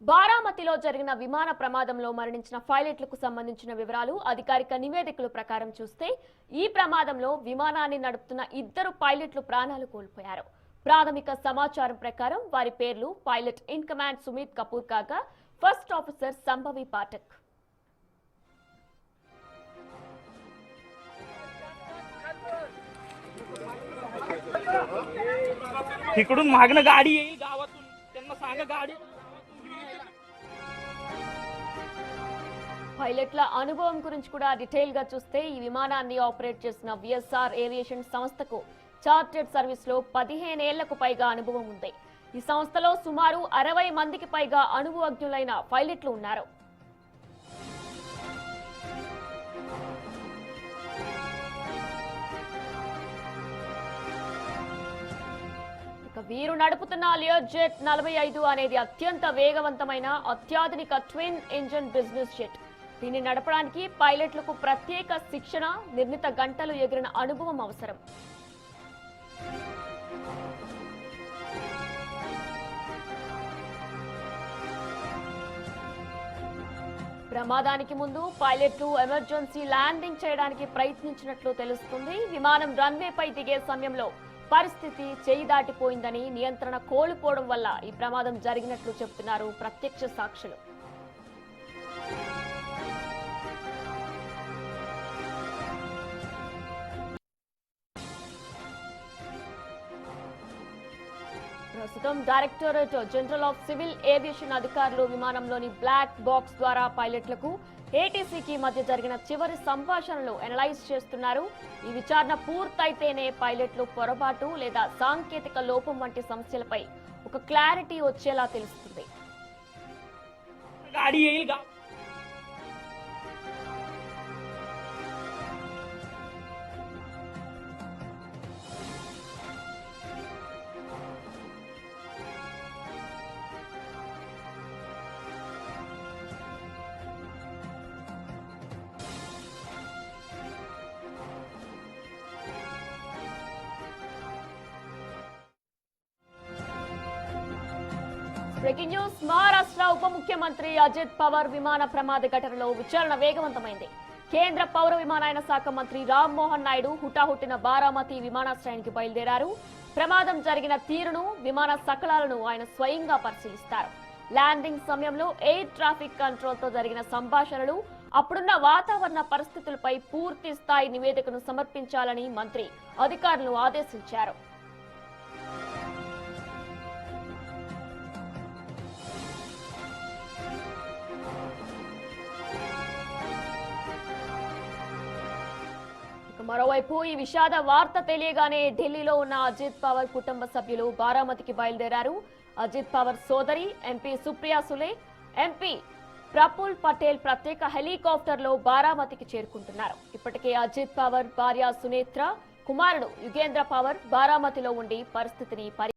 బారామతిలో జరిగిన విమాన ప్రమాదంలో మరణించిన పైలట్లకు సంబంధించిన వివరాలు అధికారిక నివేదికల ప్రకారం చూస్తే ఈ ప్రమాదంలో విమానాన్ని నడుపుతున్న ఇద్దరు పైలట్లు ప్రాణాలు కోల్పోయారు. ప్రాథమిక సమాచారం ప్రకారం వారి పేర్లు pilot in command Sumit Kapoor కాగా ఫస్ట్ ఆఫీసర్ సంభవి పాఠక్. इकडून मागणं गाडी येईल गावातून त्यांना सांगा गाडी. పైలట్ల అనుభవం గురించి కూడా డీటెయిల్ గా చూస్తే ఈ విమానాన్ని ఆపరేట్ చేసిన విఎస్ఆర్ ఏవియేషన్ సంస్థకు చార్టెడ్ సర్వీస్ లో 15 ఏళ్లకు పైగా అనుభవం ఉంది. ఈ సంస్థలో సుమారు 60 మందికి పైగా అనుభవజ్ఞులైన పైలట్లు ఉన్నారు. వీరు నడుపుతున్న లియర్జెట్ 45 అనేది అత్యంత వేగవంతమైన అత్యాధునిక ట్విన్ ఇంజిన్ బిజినెస్ జెట్. దీన్ని నడపడానికి పైలట్లకు ప్రత్యేక శిక్షణ, నిర్ణీత గంటలు ఎగిరిన అనుభవం అవసరం. ప్రమాదానికి ముందు పైలట్లు ఎమర్జెన్సీ ల్యాండింగ్ చేయడానికి ప్రయత్నించినట్లు తెలుస్తుంది. విమానం రన్వేపై దిగే సమయంలో పరిస్థితి చేయి దాటిపోయిందని, నియంత్రణ కోల్పోవడం వల్ల ఈ ప్రమాదం జరిగినట్లు చెబుతున్నారు ప్రత్యక్ష సాక్షులు. ప్రస్తుతం directorate general of civil aviation అధికారులు విమానంలోని బ్లాక్ బాక్స్ ద్వారా పైలట్లకు ఏటీసీకి మధ్య జరిగిన చివరి సంభాషణలు అనలైజ్ చేస్తున్నారు. ఈ విచారణ పూర్తయితేనే పైలట్లు పొరపాటు లేదా సాంకేతిక లోపం వంటి సమస్యలపై ఒక క్లారిటీ వచ్చేలా తెలుస్తుంది. Breaking news. మహారాష్ట్ర ఉప ముఖ్యమంత్రి అజిత్ పవార్ విమాన ప్రమాద ఘటనలో విచారణ వేగవంతమైంది. కేంద్ర పౌర విమానయాన శాఖ మంత్రి రామ్ మోహన్ నాయుడు హుటాహుటిన బారామతి విమానాశ్రయానికి బయలుదేరారు. ప్రమాదం జరిగిన తీరును, విమాన సకలాలను ఆయన స్వయంగా పరిశీలిస్తారు. ల్యాండింగ్ సమయంలో ఎయిర్ ట్రాఫిక్ కంట్రోల్ తో జరిగిన సంభాషణలు, అప్పుడున్న వాతావరణ పరిస్థితులపై పూర్తి స్థాయి నివేదికను సమర్పించాలని మంత్రి అధికారులను ఆదేశించారు. మరోవైపు ఈ విషాద వార్త తెలియగానే ఢిల్లీలో ఉన్న అజిత్ పవార్ కుటుంబ సభ్యులు బారామతికి బయలుదేరారు. అజిత్ పవార్ సోదరి ఎంపీ సుప్రియా సులే, ఎంపీ ప్రఫుల్ పటేల్ ప్రత్యేక హెలికాప్టర్లో బారామతికి చేరుకుంటున్నారు. ఇప్పటికే అజిత్ పవార్ భార్య సునేత్ర, కుమారుడు యుగేంద్ర పవార్ బారామతిలో ఉండి పరిస్థితిని